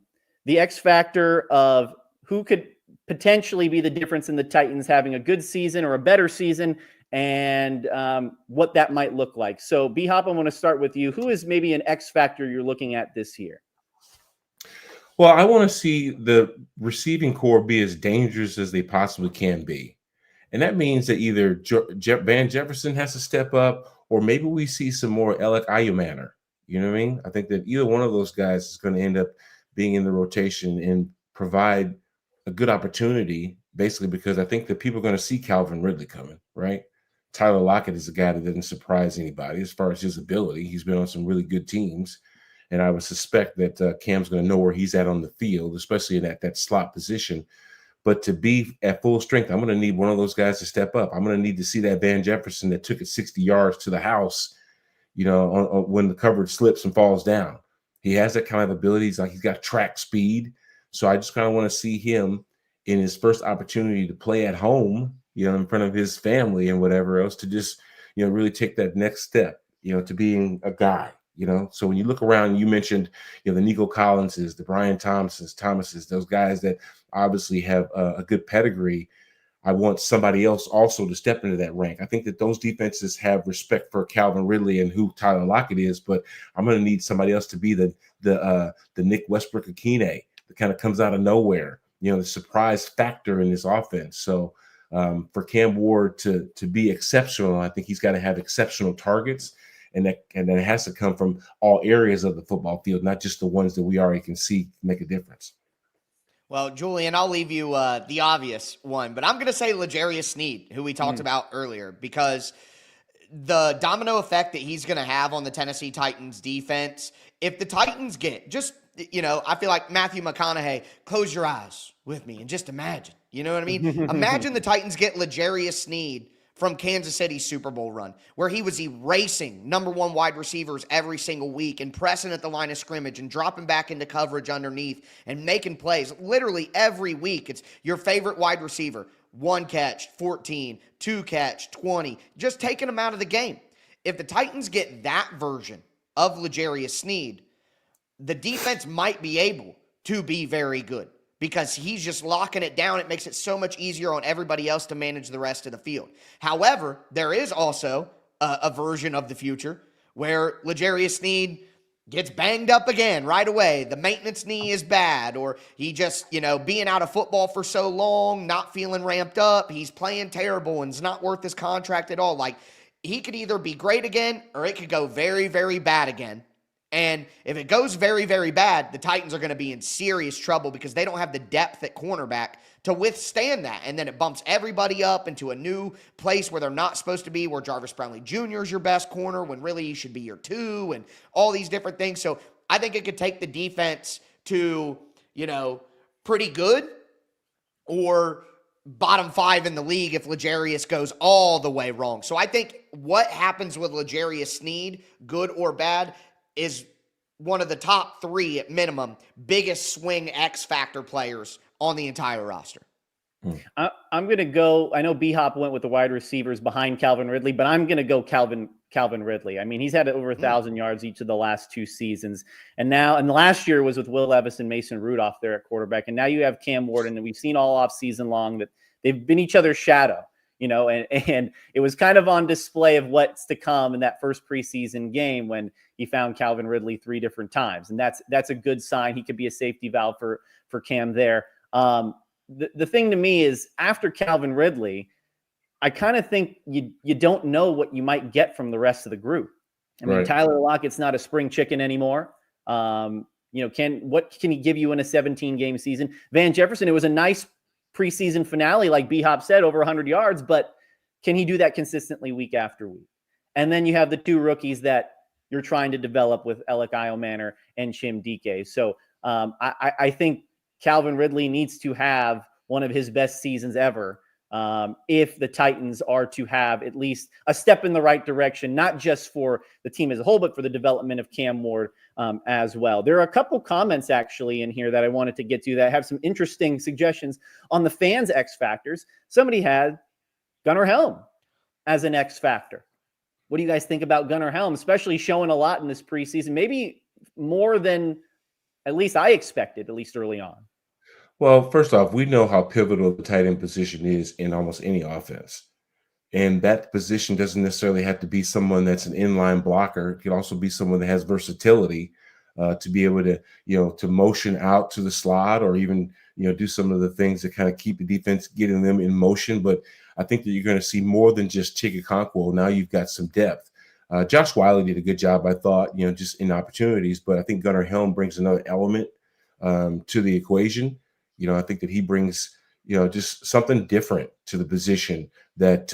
X factor of who could potentially be the difference in the Titans having a good season or a better season, and what that might look like. So, B-Hop, I want to start with you. Who is maybe an X factor you're looking at this year? Well, I want to see the receiving core be as dangerous as they possibly can be. And that means that either Van Jefferson has to step up, or maybe we see some more Alec Ayumanner. You know what I mean? I think that either one of those guys is going to end up being in the rotation and provide a good opportunity, basically, because I think that people are going to see Calvin Ridley coming, right? Tyler Lockett is a guy that doesn't surprise anybody as far as his ability. He's been on some really good teams. And I would suspect that Cam's going to know where he's at on the field, especially in that slot position. But to be at full strength, I'm going to need one of those guys to step up. I'm going to need to see that Van Jefferson that took it 60 yards to the house, when the coverage slips and falls down. He has that kind of ability. He's got track speed. So I just kind of want to see him in his first opportunity to play at home, in front of his family and whatever else, to just, really take that next step, to being a guy. So when you look around, you mentioned, the Nico Collinses, the Brian Thomases, those guys that obviously have a good pedigree. I want somebody else also to step into that rank. I think that those defenses have respect for Calvin Ridley and who Tyler Lockett is, but I'm going to need somebody else to be the Nick Westbrook-Akine that kind of comes out of nowhere, the surprise factor in this offense. So for Cam Ward to be exceptional, I think he's got to have exceptional targets. And that has to come from all areas of the football field, not just the ones that we already can see make a difference. Well, Julian, I'll leave you the obvious one, but I'm going to say L'Jarius Sneed, who we talked about earlier, because the domino effect that he's going to have on the Tennessee Titans defense, if the Titans get I feel like Matthew McConaughey, close your eyes with me and just imagine, you know what I mean? Imagine the Titans get L'Jarius Sneed from Kansas City's Super Bowl run, where he was erasing number one wide receivers every single week and pressing at the line of scrimmage and dropping back into coverage underneath and making plays literally every week. It's your favorite wide receiver, 1 catch, 14, 2 catch, 20, just taking him out of the game. If the Titans get that version of L'Jarius Sneed, the defense might be able to be very good, because he's just locking it down. It makes it so much easier on everybody else to manage the rest of the field. However, there is also a version of the future where L'Jarius Sneed gets banged up again right away. The maintenance knee is bad, or he just, being out of football for so long, not feeling ramped up, he's playing terrible and it's not worth his contract at all. Like, he could either be great again or it could go very, very bad again. And if it goes very, very bad, the Titans are going to be in serious trouble because they don't have the depth at cornerback to withstand that. And then it bumps everybody up into a new place where they're not supposed to be, where Jarvis Brownlee Jr. is your best corner when really he should be your 2, and all these different things. So I think it could take the defense to, pretty good or bottom 5 in the league if L'Jarius goes all the way wrong. So I think what happens with L'Jarius Sneed, good or bad, is one of the top 3 at minimum biggest swing X factor players on the entire roster. I'm going to go, I know B-Hop went with the wide receivers behind Calvin Ridley, but I'm going to go Calvin Ridley. I mean, he's had over 1,000 yards each of the last 2 seasons. And last year was with Will Levis and Mason Rudolph there at quarterback. And now you have Cam Ward, and we've seen all off season long that they've been each other's shadow, and it was kind of on display of what's to come in that first preseason game when he found Calvin Ridley 3 different times. And that's a good sign. He could be a safety valve for Cam there. The thing to me is, after Calvin Ridley, I kind of think you don't know what you might get from the rest of the group. I mean, Tyler Lockett's not a spring chicken anymore. What can he give you in a 17-game season? Van Jefferson, it was a nice preseason finale, like B-Hop said, over 100 yards, but can he do that consistently week after week? And then you have the 2 rookies that you're trying to develop with Alec Ayumanner and Chim Dike. So I think Calvin Ridley needs to have one of his best seasons ever if the Titans are to have at least a step in the right direction, not just for the team as a whole, but for the development of Cam Ward as well. There are a couple comments actually in here that I wanted to get to that have some interesting suggestions on the fans' X factors. Somebody had Gunnar Helm as an X factor. What do you guys think about Gunnar Helm, especially showing a lot in this preseason, maybe more than at least I expected, at least early on? Well, first off, we know how pivotal the tight end position is in almost any offense. And that position doesn't necessarily have to be someone that's an inline blocker. It can also be someone that has versatility to be able to, to motion out to the slot, or even, do some of the things that kind of keep the defense, getting them in motion. But I think that you're going to see more than just Chigakonkwo. Now you've got some depth. Josh Wiley did a good job, I thought, just in opportunities, but I think Gunnar Helm brings another element to the equation. I think that he brings, just something different to the position that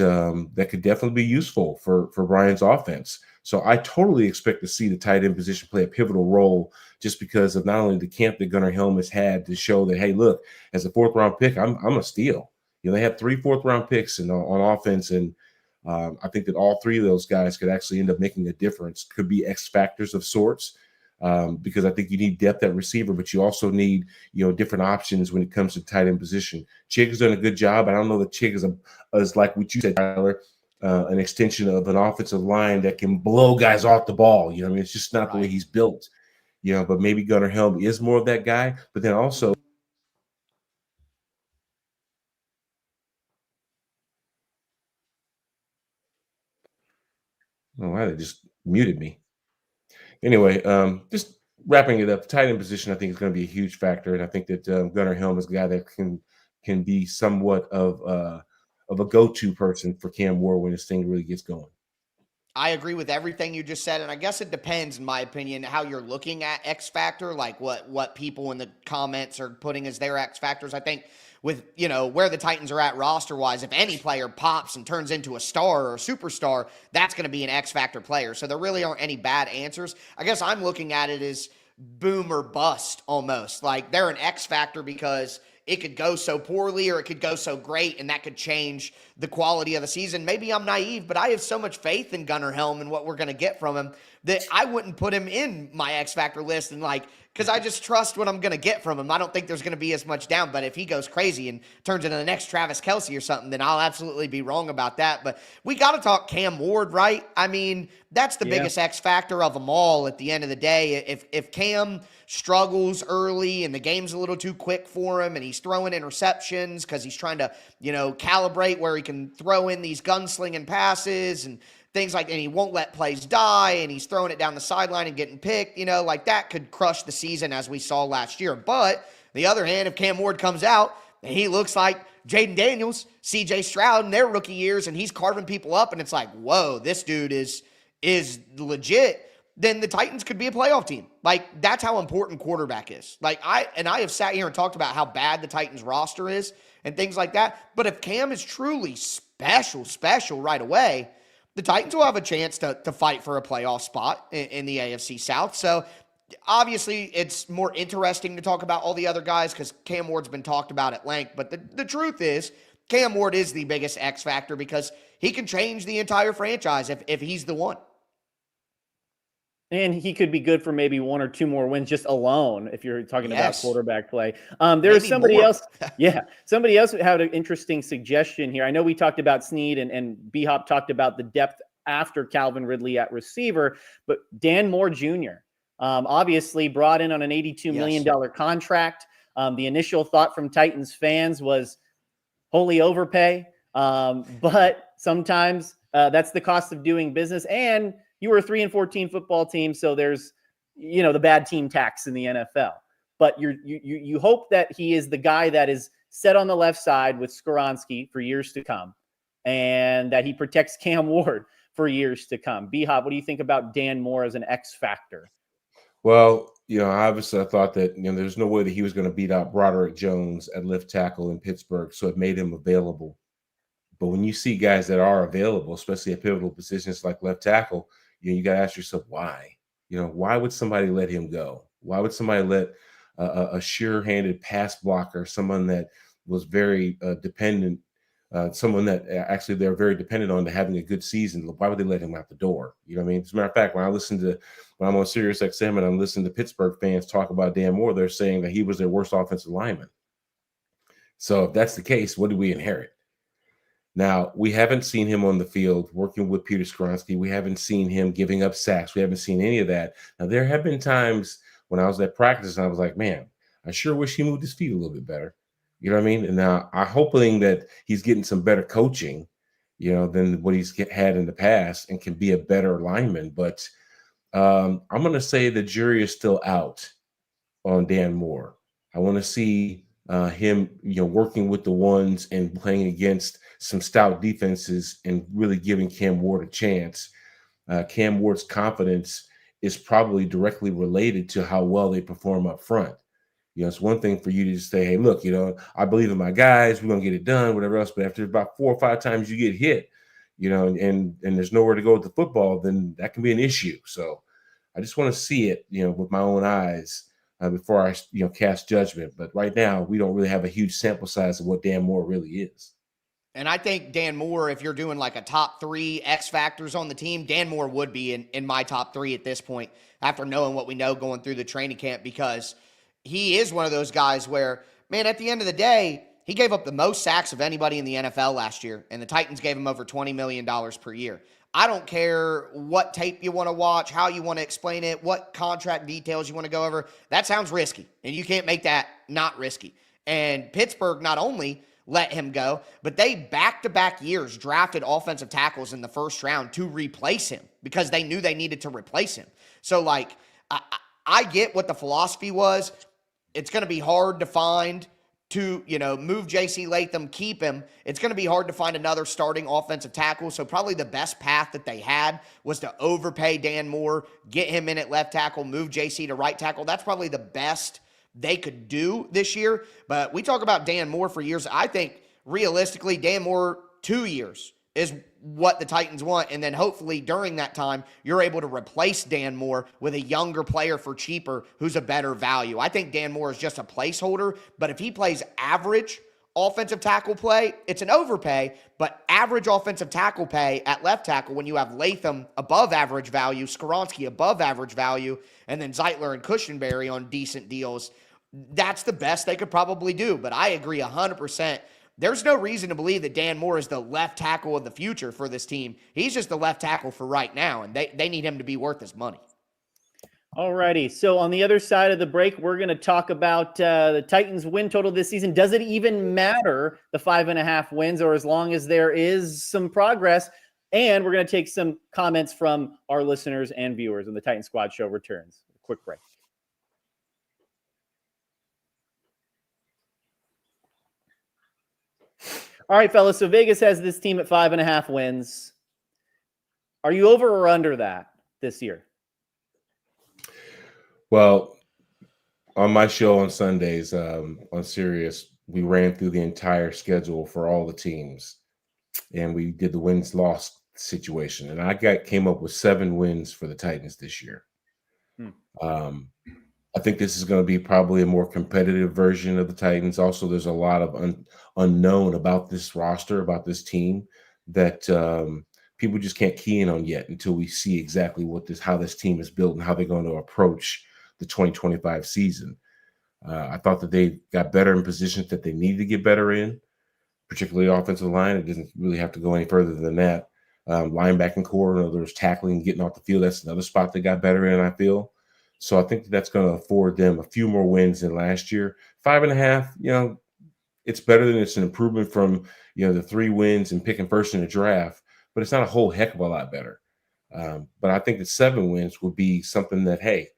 that could definitely be useful for Brian's offense. So I totally expect to see the tight end position play a pivotal role just because of not only the camp that Gunnar Helm has had to show that, hey, look, as a fourth-round pick, I'm a steal. They have 3 fourth-round picks on offense, and I think that all 3 of those guys could actually end up making a difference, could be X factors of sorts, because I think you need depth at receiver, but you also need, different options when it comes to tight end position. Chig has done a good job. I don't know that Chig is like what you said, Tyler, an extension of an offensive line that can blow guys off the ball. It's just not the way he's built. But maybe Gunnar Helm is more of that guy. But then also, oh, wow, they just muted me. Anyway, just wrapping it up, the tight end position I think is going to be a huge factor, and I think that Gunnar Helm is a guy that can be somewhat of a go-to person for Cam Ward when this thing really gets going. I agree with everything you just said, and I guess it depends, in my opinion, how you're looking at X Factor, like what people in the comments are putting as their X Factors. I think with, where the Titans are at roster-wise, if any player pops and turns into a star or a superstar, that's going to be an X Factor player. So there really aren't any bad answers. I guess I'm looking at it as boom or bust almost. Like they're an X Factor because it could go so poorly or it could go so great, and that could change the quality of the season. Maybe I'm naive, but I have so much faith in Gunnar Helm and what we're going to get from him that I wouldn't put him in my X Factor list, and because I just trust what I'm going to get from him. I don't think there's going to be as much down, but if he goes crazy and turns into the next Travis Kelce or something, then I'll absolutely be wrong about that. But we got to talk Cam Ward, right? I mean, that's the biggest X Factor of them all at the end of the day. If Cam struggles early and the game's a little too quick for him and he's throwing interceptions because he's trying to, calibrate where he can throw in these gunslinging passes and things and he won't let plays die, and he's throwing it down the sideline and getting picked, that could crush the season as we saw last year. But the other hand, if Cam Ward comes out and he looks like Jaden Daniels, CJ Stroud in their rookie years, and he's carving people up, and it's like, whoa, this dude is legit, then the Titans could be a playoff team. That's how important quarterback is. I have sat here and talked about how bad the Titans roster is and things like that. But if Cam is truly special right away, the Titans will have a chance to fight for a playoff spot in the AFC South. So obviously it's more interesting to talk about all the other guys because Cam Ward's been talked about at length. But the truth is, Cam Ward is the biggest X factor because he can change the entire franchise if he's the one. And he could be good for maybe 1 or 2 more wins just alone if you're talking about quarterback play. There's somebody else. Somebody else had an interesting suggestion here. I know we talked about Snead and B-Hop talked about the depth after Calvin Ridley at receiver, but Dan Moore Jr. Obviously brought in on an $82 million contract. The initial thought from Titans fans was holy overpay. But sometimes that's the cost of doing business. And you were a 3-14 football team, so there's, the bad team tax in the NFL. But you hope that he is the guy that is set on the left side with Skoronski for years to come, and that he protects Cam Ward for years to come. B-Hop, what do you think about Dan Moore as an X factor? Well, obviously I thought that, there's no way that he was going to beat out Broderick Jones at left tackle in Pittsburgh, so it made him available. But when you see guys that are available, especially at pivotal positions like left tackle, you got to ask yourself why. Why would somebody let him go? Why would somebody let a sure-handed pass blocker, someone that was very dependent, someone that actually they're very dependent on to having a good season? Why would they let him out the door? As a matter of fact, when I'm on Sirius XM and I'm listening to Pittsburgh fans talk about Dan Moore, they're saying that he was their worst offensive lineman. So if that's the case, what do we inherit? Now, we haven't seen him on the field working with Peter Skoronski. We haven't seen him giving up sacks. We haven't seen any of that. Now, there have been times when I was at practice and I was like, man, I sure wish he moved his feet a little bit better. You know what I mean? And now I'm hoping that he's getting some better coaching, than what he's had in the past and can be a better lineman. But I'm going to say the jury is still out on Dan Moore. I want to see him, working with the ones and playing against some stout defenses and really giving Cam Ward a chance. Cam Ward's confidence is probably directly related to how well they perform up front. It's one thing for you to just say, hey, look, I believe in my guys, we're going to get it done, whatever else. But after about 4 or 5 times you get hit, and there's nowhere to go with the football, then that can be an issue. So I just want to see it, with my own eyes before I, cast judgment. But right now, we don't really have a huge sample size of what Dan Moore really is. And I think Dan Moore, if you're doing like a top 3 X factors on the team, Dan Moore would be in my top 3 at this point after knowing what we know going through the training camp, because he is one of those guys where, man, at the end of the day, he gave up the most sacks of anybody in the NFL last year, and the Titans gave him over $20 million per year. I don't care what tape you want to watch, how you want to explain it, what contract details you want to go over. That sounds risky, and you can't make that not risky. And Pittsburgh not only let him go, but they back-to-back years drafted offensive tackles in the first round to replace him because they knew they needed to replace him. So, I get what the philosophy was. It's going to be hard to find to, move J.C. Latham, keep him. It's going to be hard to find another starting offensive tackle. So probably the best path that they had was to overpay Dan Moore, get him in at left tackle, move J.C. to right tackle. That's probably the best they could do this year. But we talk about Dan Moore for years. I think realistically, Dan Moore 2 years is what the Titans want. And then hopefully during that time, you're able to replace Dan Moore with a younger player for cheaper who's a better value. I think Dan Moore is just a placeholder, but if he plays average offensive tackle play, it's an overpay, but average offensive tackle pay at left tackle when you have Latham above average value, Skoronski above average value, and then Zeitler and Cushenberry on decent deals, that's the best they could probably do. But I agree 100%. There's no reason to believe that Dan Moore is the left tackle of the future for this team. He's just the left tackle for right now, and they need him to be worth his money. All righty. So on the other side of the break, we're going to talk about the Titans' win total this season. Does it even matter, the 5.5 wins, or as long as there is some progress? And we're going to take some comments from our listeners and viewers when the Titan Squad show returns. Quick break. All right, fellas. So Vegas has this team at 5.5 wins. Are you over or under that this year? Well, on my show on Sundays, on Sirius, we ran through the entire schedule for all the teams, and we did the wins-loss situation. And I came up with 7 wins for the Titans this year. I think this is going to be probably a more competitive version of the Titans. Also, there's a lot of unknown about this roster, about this team that people just can't key in on yet until we see exactly how this team is built and how they're going to approach the 2025 season. I thought that they got better in positions that they needed to get better in, particularly offensive line. It doesn't really have to go any further than that. Linebacking core, in other words, tackling, getting off the field, that's another spot they got better in, I feel. So I think that's going to afford them a few more wins than last year. 5.5, it's better than it's an improvement from, the 3 wins and picking first in the draft, but it's not a whole heck of a lot better. But I think that 7 wins would be something that, hey,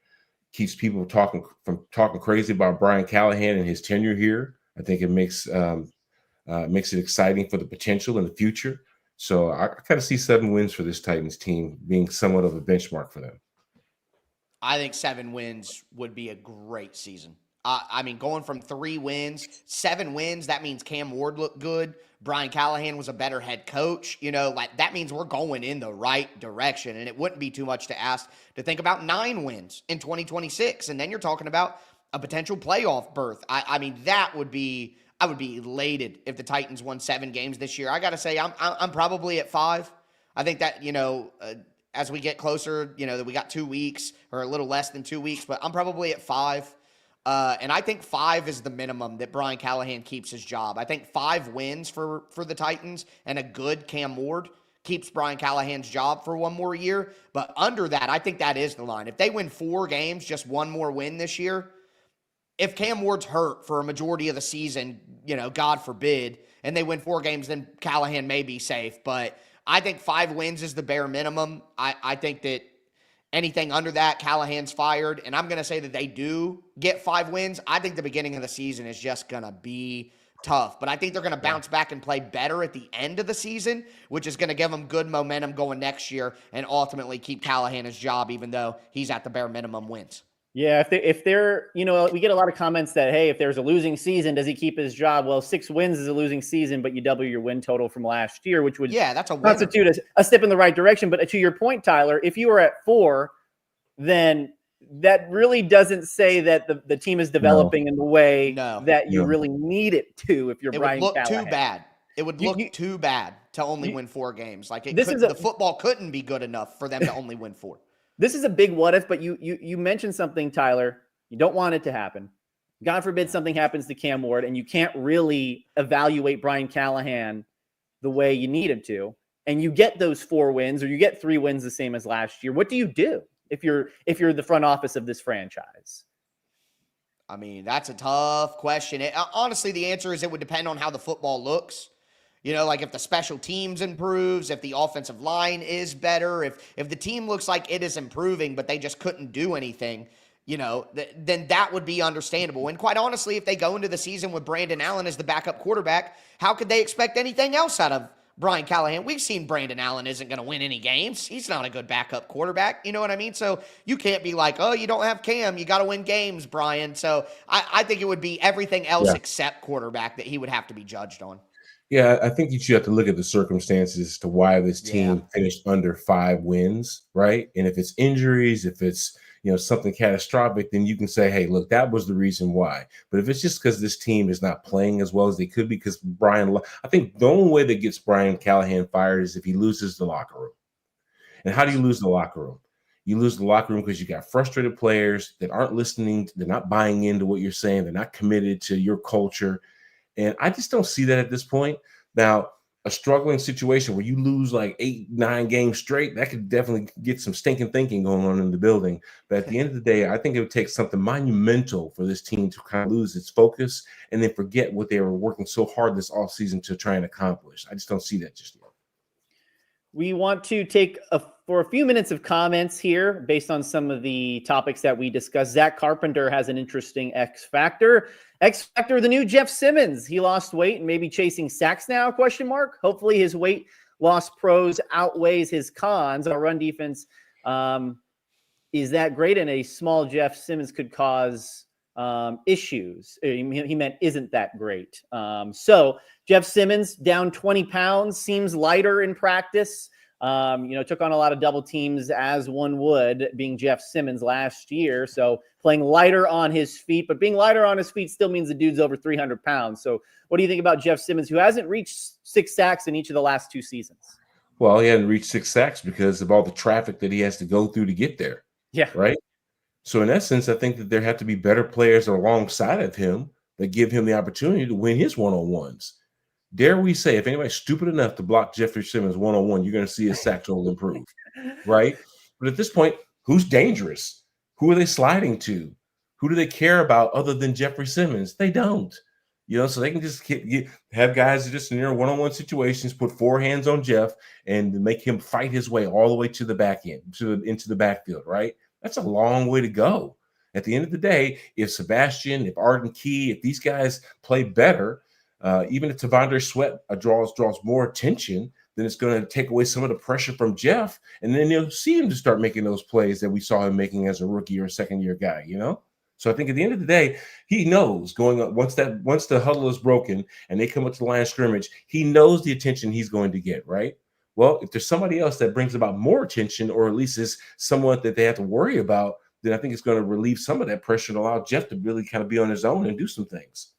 keeps people talking crazy about Brian Callahan and his tenure here. I think it makes it exciting for the potential in the future. So I kind of see 7 wins for this Titans team being somewhat of a benchmark for them. I think 7 wins would be a great season. I mean, going from 3 wins, 7 wins, that means Cam Ward looked good. Brian Callahan was a better head coach. That means we're going in the right direction. And it wouldn't be too much to ask to think about 9 wins in 2026. And then you're talking about a potential playoff berth. I mean, I would be elated if the Titans won 7 games this year. I got to say, I'm probably at 5. I think that, as we get closer, that we got 2 weeks or a little less than 2 weeks, but I'm probably at 5. And I think 5 is the minimum that Brian Callahan keeps his job. I think 5 wins for the Titans and a good Cam Ward keeps Brian Callahan's job for 1 more year. But under that, I think that is the line. If they win 4 games, just 1 more win this year, if Cam Ward's hurt for a majority of the season, God forbid, and they win 4 games, then Callahan may be safe. But I think 5 wins is the bare minimum. I think that Anything under that, Callahan's fired. And I'm going to say that they do get 5 wins. I think the beginning of the season is just going to be tough. But I think they're going to bounce back and play better at the end of the season, which is going to give them good momentum going next year and ultimately keep Callahan his job, even though he's at the bare minimum wins. Yeah, if they're, we get a lot of comments that, hey, if there's a losing season, does he keep his job? Well, 6 wins is a losing season, but you double your win total from last year, which would that's a constitute a step in the right direction. But to your point, Tyler, if you were at 4, then that really doesn't say that the team is developing in the way that you really need it to. If you're Brian Callahan, it would look too bad. It would look too bad to only win 4 games. Like the football couldn't be good enough for them to only win 4. This is a big what if, but you mentioned something, Tyler. You don't want it to happen. God forbid something happens to Cam Ward, and you can't really evaluate Brian Callahan the way you need him to, and you get those 4 wins or you get 3 wins the same as last year. What do you do if you're the front office of this franchise? I mean, that's a tough question. Honestly, the answer is it would depend on how the football looks. Like if the special teams improves, if the offensive line is better, if the team looks like it is improving, but they just couldn't do anything, then that would be understandable. And quite honestly, if they go into the season with Brandon Allen as the backup quarterback, how could they expect anything else out of Brian Callahan? We've seen Brandon Allen isn't going to win any games. He's not a good backup quarterback. You know what I mean? So you can't be like, oh, you don't have Cam. You got to win games, Brian. So I think it would be everything else except quarterback that he would have to be judged on. Yeah, I think that you have to look at the circumstances as to why this team finished under 5 wins, right? And if it's injuries, if it's something catastrophic, then you can say, hey, look, that was the reason why. But if it's just because this team is not playing as well as they could, because I think the only way that gets Brian Callahan fired is if he loses the locker room. And how do you lose the locker room? You lose the locker room because you got frustrated players that aren't listening, they're not buying into what you're saying, they're not committed to your culture. And I just don't see that at this point. Now, a struggling situation where you lose like 8-9 games straight, that could definitely get some stinking thinking going on in the building. But at the end of the day, I think it would take something monumental for this team to kind of lose its focus and then forget what they were working so hard this offseason to try and accomplish. I just don't see that just yet. We want to take for a few minutes of comments here based on some of the topics that we discussed. Zach Carpenter has an interesting X factor. The new Jeff Simmons. He lost weight and maybe chasing sacks now, ? Hopefully his weight loss pros outweighs his cons. Our run defense is that great, and a small Jeff Simmons could cause issues. He meant isn't that great. So Jeff Simmons down 20 pounds, seems lighter in practice. Took on a lot of double teams as one would, being Jeff Simmons last year. So playing lighter on his feet, but being lighter on his feet still means the dude's over 300 pounds. So what do you think about Jeff Simmons, who hasn't reached 6 sacks in each of the last 2 seasons? Well, he hadn't reached 6 sacks because of all the traffic that he has to go through to get there. Yeah. Right. So in essence, I think that there have to be better players alongside of him that give him the opportunity to win his one-on-ones. Dare we say, if anybody's stupid enough to block Jeffrey Simmons one-on-one, you're going to see his sack total improve, right? But at this point, who's dangerous? Who are they sliding to? Who do they care about other than Jeffrey Simmons? They don't. So they can just have guys just in their one-on-one situations, put 4 hands on Jeff and make him fight his way all the way to the back end, into the backfield, right? That's a long way to go. At the end of the day, if Sebastian, if Arden Key, if these guys play better, even if Tavondre Sweat draws more attention, then it's going to take away some of the pressure from Jeff, and then you'll see him to start making those plays that we saw him making as a rookie or second-year guy, So I think at the end of the day, he knows going up once the huddle is broken and they come up to the line of scrimmage, he knows the attention he's going to get, right? Well, if there's somebody else that brings about more attention, or at least is someone that they have to worry about, then I think it's going to relieve some of that pressure and allow Jeff to really kind of be on his own and do some things.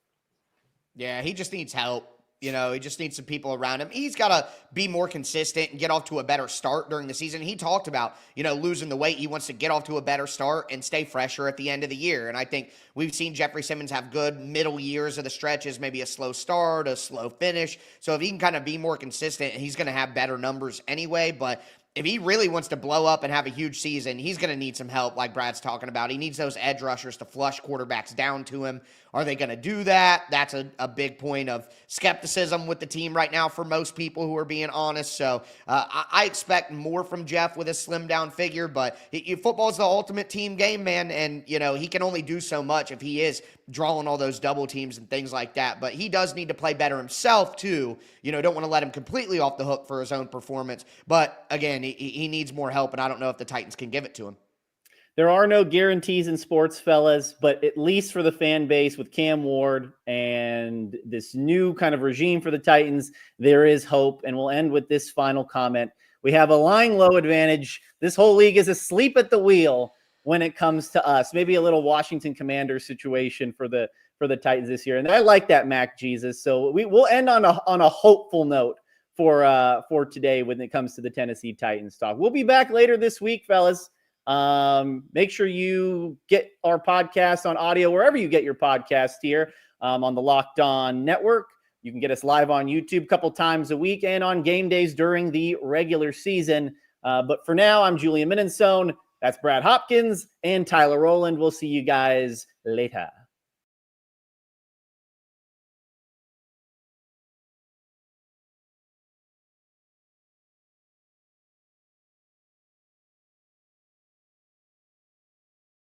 Yeah, he just needs help. He just needs some people around him. He's got to be more consistent and get off to a better start during the season. He talked about, losing the weight. He wants to get off to a better start and stay fresher at the end of the year. And I think we've seen Jeffrey Simmons have good middle years of the stretches, maybe a slow start, a slow finish. So if he can kind of be more consistent, he's going to have better numbers anyway. But if he really wants to blow up and have a huge season, he's going to need some help, like Brad's talking about. He needs those edge rushers to flush quarterbacks down to him. Are they going to do that? That's a big point of skepticism with the team right now for most people who are being honest. So I expect more from Jeff with a slim down figure, but football is the ultimate team game, man. And, he can only do so much if he is drawing all those double teams and things like that. But he does need to play better himself, too. Don't want to let him completely off the hook for his own performance. But, again, he needs more help, and I don't know if the Titans can give it to him. There are no guarantees in sports, fellas, but at least for the fan base with Cam Ward and this new kind of regime for the Titans, there is hope. And we'll end with this final comment. We have a lying low advantage. This whole league is asleep at the wheel when it comes to us. Maybe a little Washington Commanders situation for the Titans this year. And I like that, Mac Jesus. So we'll end on a hopeful note for today when it comes to the Tennessee Titans talk. We'll be back later this week, fellas. Make sure you get our podcast on audio wherever you get your podcast here, on the Locked On Network. You can get us live on YouTube a couple times a week and on game days during the regular season. But for now, I'm Julian Minensone. That's Brad Hopkins and Tyler Rowland. We'll see you guys later.